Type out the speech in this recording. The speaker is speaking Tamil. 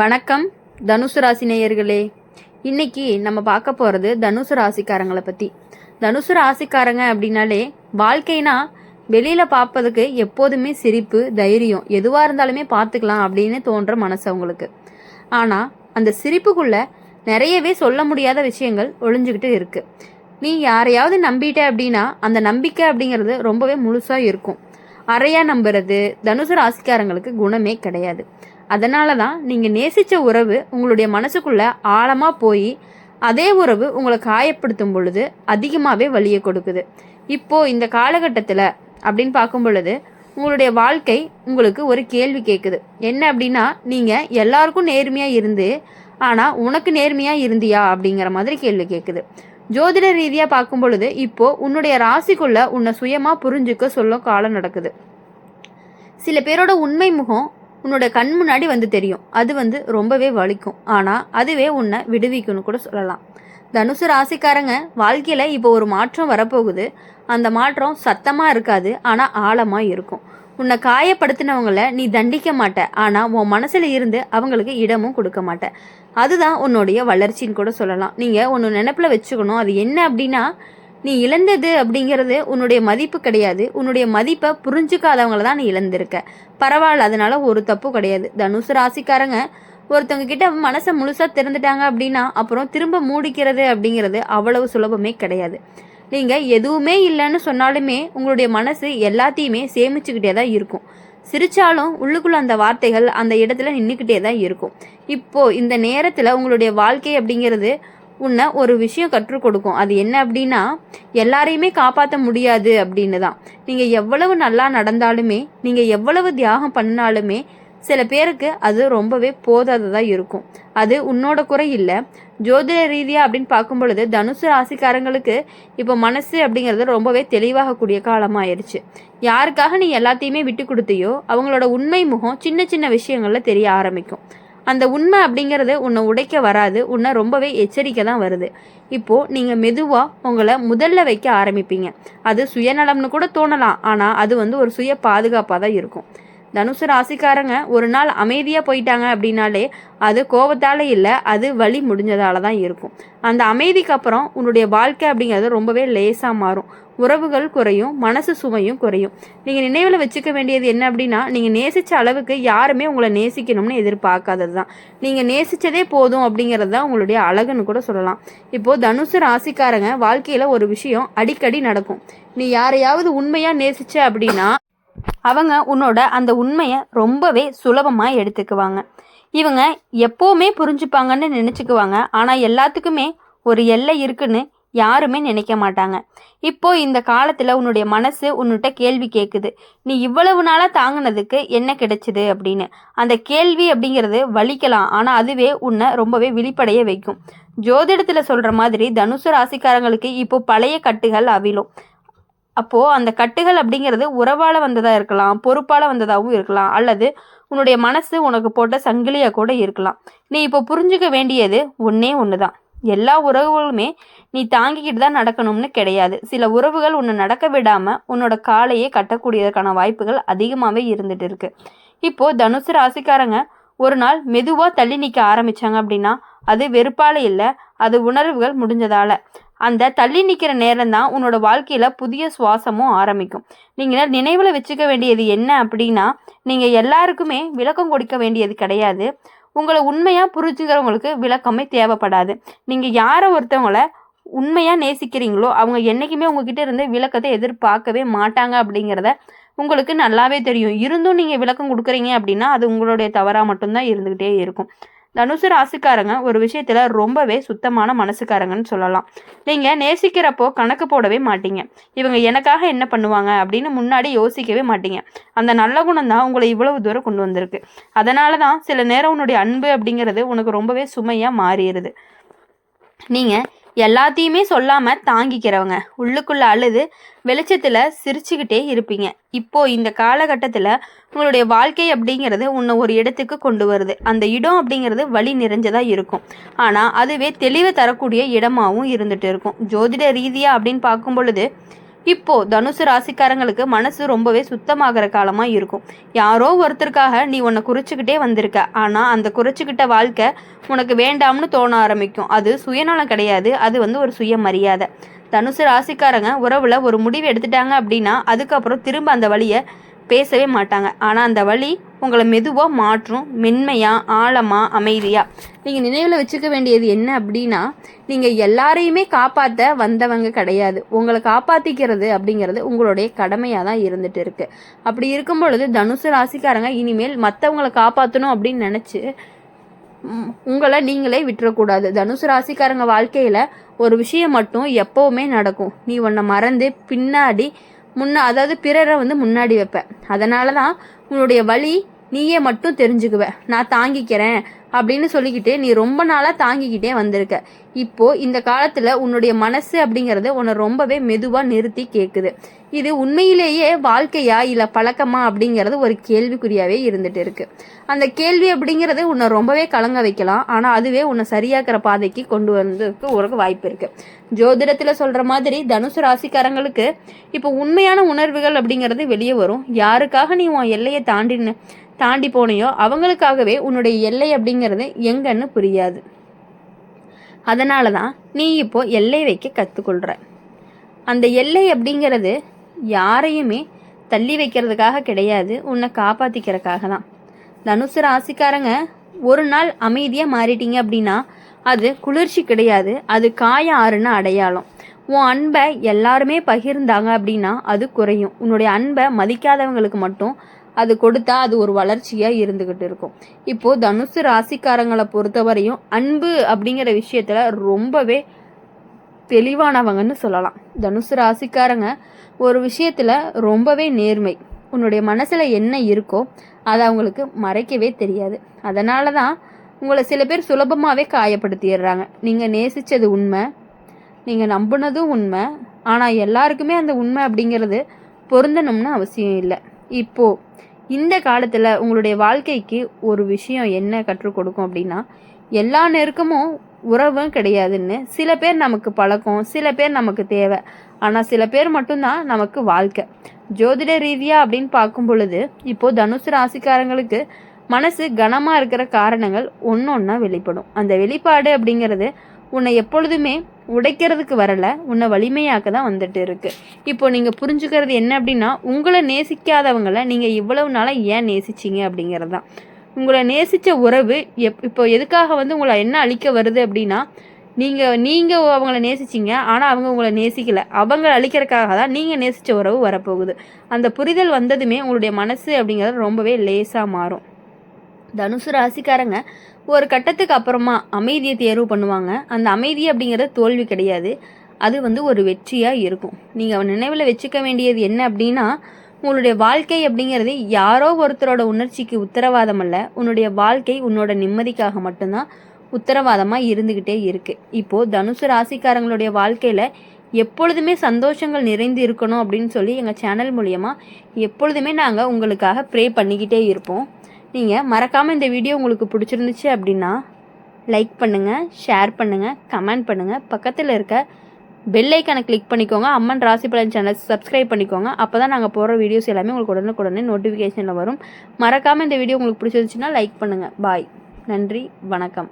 வணக்கம் தனுசு ராசி நேயர்களே. இன்னைக்கு நம்ம பார்க்க போகிறது தனுசு ராசிக்காரங்களை பற்றி. தனுசு ராசிக்காரங்க அப்படின்னாலே வாழ்க்கைனா வெளியில் பார்ப்பதுக்கு எப்போதுமே சிரிப்பு, தைரியம், எதுவாக இருந்தாலுமே பார்த்துக்கலாம் அப்படின்னு தோன்ற மனசு அவங்களுக்கு. ஆனால் அந்த சிரிப்புக்குள்ளே நிறையவே சொல்ல முடியாத விஷயங்கள் ஒளிஞ்சுக்கிட்டு இருக்குது. நீ யாரையாவது நம்பிட்ட அப்படின்னா அந்த நம்பிக்கை அப்படிங்கிறது ரொம்பவே முழுசாக இருக்கும். அறையாக நம்புறது தனுசு ராசிக்காரங்களுக்கு குணமே கிடையாது. அதனால தான் நீங்கள் நேசித்த உறவு உங்களுடைய மனசுக்குள்ளே ஆழமாக போய் அதே உறவு உங்களை காயப்படுத்தும் பொழுது அதிகமாகவே வலியை கொடுக்குது. இப்போது இந்த காலகட்டத்தில் அப்படின்னு பார்க்கும் பொழுது உங்களுடைய வாழ்க்கை உங்களுக்கு ஒரு கேள்வி கேட்குது. என்ன அப்படின்னா, நீங்கள் எல்லாருக்கும் நேர்மையாக இருந்து ஆனால் உனக்கு நேர்மையாக இருந்தியா அப்படிங்கிற மாதிரி கேள்வி கேட்குது. ஜோதிட ரீதியாக பார்க்கும் பொழுது இப்போது உன்னுடைய ராசிக்குள்ளே உன்னை சுயமாக புரிஞ்சுக்க சொல்ல காலம் நடக்குது. சில பேரோட உண்மை முகம் உன்னோட கண் முன்னாடி தெரியும். அது ரொம்பவே வலிக்கும். ஆனால் அதுவே உன்னை விடுவிக்கும்னு கூட சொல்லலாம். தனுசு ராசிக்காரங்க வாழ்க்கையில் இப்போ ஒரு மாற்றம் வரப்போகுது. அந்த மாற்றம் சத்தமாக இருக்காது, ஆனால் ஆழமாக இருக்கும். உன்னை காயப்படுத்தினவங்கள நீ தண்டிக்க மாட்ட, ஆனால் உன் மனசில் இருந்து அவங்களுக்கு இடமும் கொடுக்க மாட்ட. அதுதான் உன்னுடைய வளர்ச்சின்னு கூட சொல்லலாம். நீங்கள் ஒன்று நினைப்பில் வச்சுக்கணும். அது என்ன அப்படின்னா, நீ இழந்தது அப்படிங்கிறது உன்னுடைய மதிப்பு கிடையாது. உன்னுடைய மதிப்பை புரிஞ்சுக்காதவங்கள தான் நீ இழந்திருக்க. பரவாயில்ல, அதனால ஒரு தப்பு கிடையாது. தனுசு ராசிக்காரங்க ஒருத்தவங்க கிட்ட மனசை முழுசாக திறந்துட்டாங்க அப்படின்னா அப்புறம் திரும்ப மூடிக்கிறது அப்படிங்கிறது அவ்வளவு சுலபமே கிடையாது. நீங்கள் எதுவுமே இல்லைன்னு சொன்னாலுமே உங்களுடைய மனசு எல்லாத்தையுமே சேமிச்சுக்கிட்டே தான் இருக்கும். சிரிச்சாலும் உள்ளுக்குள்ள அந்த வார்த்தைகள் அந்த இடத்துல நின்றுக்கிட்டே தான் இருக்கும். இப்போது இந்த நேரத்தில் உங்களுடைய வாழ்க்கை அப்படிங்கிறது உன்னை ஒரு விஷயம் கற்றுக் கொடுக்கும். அது என்ன அப்படின்னா, எல்லாரையுமே காப்பாற்ற முடியாது அப்படின்னு தான். நீங்கள் எவ்வளவு நல்லா நடந்தாலுமே, நீங்கள் எவ்வளவு தியாகம் பண்ணாலுமே சில பேருக்கு அது ரொம்பவே போதாததாக இருக்கும். அது உன்னோட குறை இல்லை. ஜோதிட ரீதியாக அப்படின்னு பார்க்கும் பொழுது தனுசு ராசிக்காரங்களுக்கு இப்போ மனசு அப்படிங்கிறது ரொம்பவே தெளிவாகக்கூடிய காலமாக ஆயிடுச்சு. யாருக்காக நீ எல்லாத்தையுமே விட்டு கொடுத்தியோ அவங்களோட உண்மை முகம் சின்ன சின்ன விஷயங்களில் தெரிய ஆரம்பிக்கும். அந்த உண்மை அப்படிங்கிறது உன்னை உடைக்க வராது, உன்னை ரொம்பவே எச்சரிக்கை தான் வருது. இப்போது நீங்கள் மெதுவாக உங்களை முதல்ல வைக்க ஆரம்பிப்பீங்க. அது சுயநலம்னு கூட தோணலாம், ஆனால் அது ஒரு சுய பாதுகாப்பாக தான் இருக்கும். தனுசு ராசிக்காரங்க ஒரு நாள் அமைதியாக போயிட்டாங்க அப்படின்னாலே அது கோபத்தால் இல்லை, அது வலி முடிஞ்சதால தான் இருக்கும். அந்த அமைதிக்கு அப்புறம் உன்னுடைய வாழ்க்கை அப்படிங்கிறது ரொம்பவே லேசாக மாறும். உறவுகள் குறையும், மனசு சுமையும் குறையும். நீங்கள் நினைவில் வச்சுக்க வேண்டியது என்ன அப்படின்னா, நீங்கள் நேசித்த அளவுக்கு யாருமே உங்களை நேசிக்கணும்னு எதிர்பார்க்காதது தான். நீங்கள் நேசித்ததே போதும் அப்படிங்கிறது தான் உங்களுடைய அழகுன்னு கூட சொல்லலாம். இப்போது தனுசு ராசிக்காரங்க வாழ்க்கையில் ஒரு விஷயம் அடிக்கடி நடக்கும். நீ யாரையாவது உண்மையாக நேசிச்ச அப்படின்னா அவங்க உன்னோட அந்த உண்மையை ரொம்பவே சுலபமாக எடுத்துக்குவாங்க. இவங்க எப்போவுமே புரிஞ்சுப்பாங்கன்னு நினச்சிக்குவாங்க, ஆனால் எல்லாத்துக்குமே ஒரு எல்லை இருக்குன்னு யாருமே நினைக்க மாட்டாங்க. இப்போது இந்த காலத்தில் உன்னுடைய மனசு உன்னிட்ட கேள்வி கேட்குது. நீ இவ்வளவு நாளாக தாங்கினதுக்கு என்ன கிடைச்சிது அப்படின்னு. அந்த கேள்வி அப்படிங்கிறது வலிக்கலாம், ஆனால் அதுவே உன்னை ரொம்பவே விழிப்படைய வைக்கும். ஜோதிடத்தில் சொல்கிற மாதிரி தனுசு ராசிக்காரங்களுக்கு இப்போ பழைய கட்டுகள் அவிழும். அப்போது அந்த கட்டுகள் அப்படிங்கிறது உறவால் வந்ததாக இருக்கலாம், பொறுப்பால் வந்ததாகவும் இருக்கலாம், அல்லது உன்னுடைய மனசு உனக்கு போட்ட சங்கிலியாக கூட இருக்கலாம். நீ இப்போ புரிஞ்சுக்க வேண்டியது ஒன்று தான். எல்லா உறவுகளுமே நீ தாங்கிக்கிட்டு தான் நடக்கணும்னு கிடையாது. சில உறவுகள் உன்னை நடக்க விடாமல் உன்னோட காலையே கட்டக்கூடியதற்கான வாய்ப்புகள் அதிகமாகவே இருந்துட்டு இருக்கு. இப்போது தனுசு ராசிக்காரங்க ஒரு நாள் மெதுவாக தள்ளி நிற்க ஆரம்பித்தாங்க அப்படின்னா அது வெறுப்பால் இல்லை, அது உணர்வுகள் முடிஞ்சதால். அந்த தள்ளி நிற்கிற நேரம் தான் உன்னோட வாழ்க்கையில் புதிய சுவாசமும் ஆரம்பிக்கும். நீங்கள் நினைவில் வச்சுக்க வேண்டியது என்ன அப்படின்னா, நீங்கள் எல்லாருக்குமே விளக்கம் கொடுக்க வேண்டியது கிடையாது. உங்களை உண்மையாக புரிஞ்சுக்கிறவங்களுக்கு விளக்கமே தேவைப்படாது. நீங்கள் யாரை ஒருத்தவங்களை உண்மையாக நேசிக்கிறீங்களோ அவங்க என்றைக்குமே உங்ககிட்ட இருந்து விளக்கத்தை எதிர்பார்க்கவே மாட்டாங்க அப்படிங்கிறத உங்களுக்கு நல்லாவே தெரியும். இருந்தும் நீங்கள் விளக்கம் கொடுக்குறீங்க அப்படின்னா அது உங்களுடைய தவறாக மட்டும்தான் இருந்துக்கிட்டே இருக்கும். தனுசு ராசிக்காரங்க ஒரு விஷயத்தில் ரொம்பவே சுத்தமான மனசுக்காரங்கன்னு சொல்லலாம். நீங்கள் நேசிக்கிறப்போ கணக்கு போடவே மாட்டீங்க. இவங்க எனக்காக என்ன பண்ணுவாங்க அப்படின்னு முன்னாடி யோசிக்கவே மாட்டீங்க. அந்த நல்ல குணம் தான் உங்களை இவ்வளவு தூரம் கொண்டு வந்திருக்கு. அதனால தான் சில நேரம் உன்னுடைய அன்பு அப்படிங்கிறது உனக்கு ரொம்பவே சுமையாக மாறிடுது. நீங்கள் எல்லாத்தையுமே சொல்லாமல் தாங்கிக்கிறவங்க, உள்ளுக்குள்ளே அழுது வெளிச்சத்தில் சிரிச்சுக்கிட்டே இருப்பீங்க. இப்போது இந்த காலகட்டத்தில் உங்களுடைய வாழ்க்கை அப்படிங்கிறது உன்னை ஒரு இடத்துக்கு கொண்டு வருது. அந்த இடம் அப்படிங்கிறது வலி நிறைஞ்சதாக இருக்கும், ஆனால் அதுவே தெளிவை தரக்கூடிய இடமாகவும் இருந்துகிட்டு இருக்கும். ஜோதிட ரீதியாக அப்படின்னு பார்க்கும் பொழுது இப்போ தனுசு ராசிக்காரங்களுக்கு மனசு ரொம்பவே சுத்தமாகிற காலமாக இருக்கும். யாரோ ஒருத்தருக்காக நீ உன்னை குறிச்சிக்கிட்டே வந்திருக்க. ஆனால் அந்த குறிச்சிக்கிட்ட வாழ்க்கை உனக்கு வேண்டாம்னு தோண ஆரம்பிக்கும். அது சுயநலம் கிடையாது, அது ஒரு சுயமரியாதை. தனுசு ராசிக்காரங்க உறவில் ஒரு முடிவு எடுத்துட்டாங்க அப்படின்னா அதுக்கப்புறம் திரும்ப அந்த வழியை பேசவே மாட்டாங்க. ஆனால் அந்த வழி உங்களை மெதுவாக மாற்றும். மென்மையாக, ஆழமாக, அமைதியாக. நீங்கள் நினைவில் வச்சுக்க வேண்டியது என்ன அப்படின்னா, நீங்கள் எல்லாரையுமே காப்பாற்ற வந்தவங்க கிடையாது. உங்களை காப்பாற்றிக்கிறது அப்படிங்கிறது உங்களுடைய கடமையாக தான் இருந்துட்டு இருக்கு. அப்படி இருக்கும் பொழுது தனுசு ராசிக்காரங்க இனிமேல் மற்றவங்களை காப்பாற்றணும் அப்படின்னு நினச்சி உங்களை நீங்களே விட்டுறக்கூடாது. தனுசு ராசிக்காரங்க வாழ்க்கையில் ஒரு விஷயம் மட்டும் எப்போவுமே நடக்கும். நீ உன்னை மறந்து பின்னாடி அதாவது பிறரை முன்னாடி வைப்பேன். அதனால தான் உன்னுடைய வழி நீயே மட்டும் தெரிஞ்சுக்குவ. நான் தாங்கிக்கிறேன் அப்படின்னு சொல்லிக்கிட்டு நீ ரொம்ப நாளாக தாங்கிக்கிட்டே வந்திருக்க. இப்போது இந்த காலத்தில் உன்னுடைய மனசு அப்படிங்கிறது உன்னை ரொம்பவே மெதுவாக நிறுத்தி கேட்குது. இது உண்மையிலேயே வாழ்க்கையா இல்லை பழக்கமா அப்படிங்கிறது ஒரு கேள்விக்குறியாகவே இருந்துட்டு இருக்கு. அந்த கேள்வி அப்படிங்கிறது உன்னை ரொம்பவே கலங்க வைக்கலாம். ஆனால் அதுவே உன்னை சரியாக்கிற பாதைக்கு கொண்டு வந்ததுக்கு ஒரு வாய்ப்பு இருக்குது. ஜோதிடத்தில் சொல்கிற மாதிரி தனுசு ராசிக்காரங்களுக்கு இப்போ உண்மையான உணர்வுகள் அப்படிங்கிறது வெளியே வரும். யாருக்காக நீ உன் எல்லையை தாண்டி போனையோ அவங்களுக்காகவே உன்னுடைய எல்லை அப்படிங்கிறது எங்கன்னு புரியாது. அதனால தான் நீ இப்போ எல்லை வைக்க கற்றுக்கொள்கிற. அந்த எல்லை அப்படிங்கிறது யாரையுமே தள்ளி வைக்கிறதுக்காக கிடையாது, உன்னை காப்பாற்றிக்கிறதுக்காக தான். தனுசு ராசிக்காரங்க ஒரு நாள் அமைதியாக மாறிட்டீங்க அப்படின்னா அது குளிர்ச்சி கிடையாது, அது காய ஆறுன்னு அடையாளம். உன் அன்பை எல்லாருமே பகிர்ந்தாங்க அப்படின்னா அது குறையும். உன்னுடைய அன்பை மதிக்காதவங்களுக்கு மட்டும் அது கொடுத்தா அது ஒரு வளர்ச்சியாக இருந்துக்கிட்டு இருக்கும். இப்போது தனுசு ராசிக்காரங்களை பொறுத்தவரையும் அன்பு அப்படிங்கிற விஷயத்தில் ரொம்பவே தெளிவானவங்கன்னு சொல்லலாம். தனுசு ராசிக்காரங்க ஒரு விஷயத்தில் ரொம்பவே நேர்மை. உன்னுடைய மனசில் என்ன இருக்கோ அதை அவங்களுக்கு மறைக்கவே தெரியாது. அதனால தான் உங்களை சில பேர் சுலபமாகவே காயப்படுத்திடுறாங்க. நீங்கள் நேசித்தது உண்மை, நீங்கள் நம்பினதும் உண்மை. ஆனால் எல்லாருக்குமே அந்த உண்மை அப்படிங்கிறது பொருந்தணும்னு அவசியம் இல்லை. இப்போது இந்த காலத்தில் உங்களுடைய வாழ்க்கைக்கு ஒரு விஷயம் என்ன கற்றுக் கொடுக்கும் அப்படின்னா, எல்லா நெருக்கமும் உறவும் கிடையாதுன்னு. சில பேர் நமக்கு பழக்கம், சில பேர் நமக்கு தேவை, ஆனால் சில பேர் மட்டும்தான் நமக்கு வாழ்க்கை. ஜோதிட ரீதியாக அப்படின்னு பார்க்கும் பொழுது இப்போது தனுசு ராசிக்காரங்களுக்கு மனசு கனமாக இருக்கிற காரணங்கள் ஒன்று ஒன்றா வெளிப்படும். அந்த வெளிப்பாடு அப்படிங்கிறது உன்னை எப்பொழுதுமே உடைக்கிறதுக்கு வரலை, உன்னை வலிமையாக்க தான் வந்துட்டு இருக்கு. இப்போ நீங்கள் புரிஞ்சுக்கிறது என்ன அப்படின்னா, உங்களை நேசிக்காதவங்களை நீங்கள் இவ்வளவு நாளாக ஏன் நேசிச்சிங்க அப்படிங்கிறது தான். உங்களை நேசித்த உறவு இப்போ எதுக்காக உங்களை என்ன அழிக்க வருது அப்படின்னா, நீங்கள் அவங்கள நேசிச்சிங்க, ஆனால் அவங்க உங்களை நேசிக்கலை. அவங்கள அழிக்கிறதுக்காக தான் நீங்கள் நேசித்த உறவு வரப்போகுது. அந்த புரிதல் வந்ததுமே உங்களுடைய மனசு அப்படிங்கிறது ரொம்பவே லேசாக மாறும். தனுசு ராசிக்காரங்க ஒரு கட்டத்துக்கு அப்புறமா அமைதியை தேர்வு பண்ணுவாங்க. அந்த அமைதி அப்படிங்கிறது தோல்வி கிடையாது, அது ஒரு வெற்றியாக இருக்கும். நீங்கள் நினைவில் வச்சுக்க வேண்டியது என்ன அப்படின்னா, உங்களுடைய வாழ்க்கை அப்படிங்கிறது யாரோ ஒருத்தரோட உணர்ச்சிக்கு உத்தரவாதம் அல்ல. உன்னுடைய வாழ்க்கை உன்னோட நிம்மதிக்காக மட்டும்தான் உத்தரவாதமாக இருந்துக்கிட்டே இருக்குது. இப்போது தனுசு ராசிக்காரங்களுடைய வாழ்க்கையில் எப்பொழுதுமே சந்தோஷங்கள் நிறைந்து இருக்கணும் அப்படின்னு சொல்லி எங்கள் சேனல் மூலியமாக எப்பொழுதுமே நாங்கள் உங்களுக்காக ப்ரே பண்ணிக்கிட்டே இருப்போம். நீங்கள் மறக்காமல் இந்த வீடியோ உங்களுக்கு பிடிச்சிருந்துச்சு அப்படின்னா லைக் பண்ணுங்கள், ஷேர் பண்ணுங்கள், கமெண்ட் பண்ணுங்கள். பக்கத்தில் இருக்க பெல் ஐக்கானை கிளிக் பண்ணிக்கோங்க. அம்மன் ராசி பலன் சேனல் சப்ஸ்கிரைப் பண்ணிக்கோங்க. அப்போ தான் நாங்கள் போகிற வீடியோஸ் எல்லாமே உங்களுக்கு உடனுக்குடனே நோட்டிஃபிகேஷனில் வரும். மறக்காமல் இந்த வீடியோ உங்களுக்கு பிடிச்சிருந்துச்சுன்னா லைக் பண்ணுங்கள். பாய். நன்றி, வணக்கம்.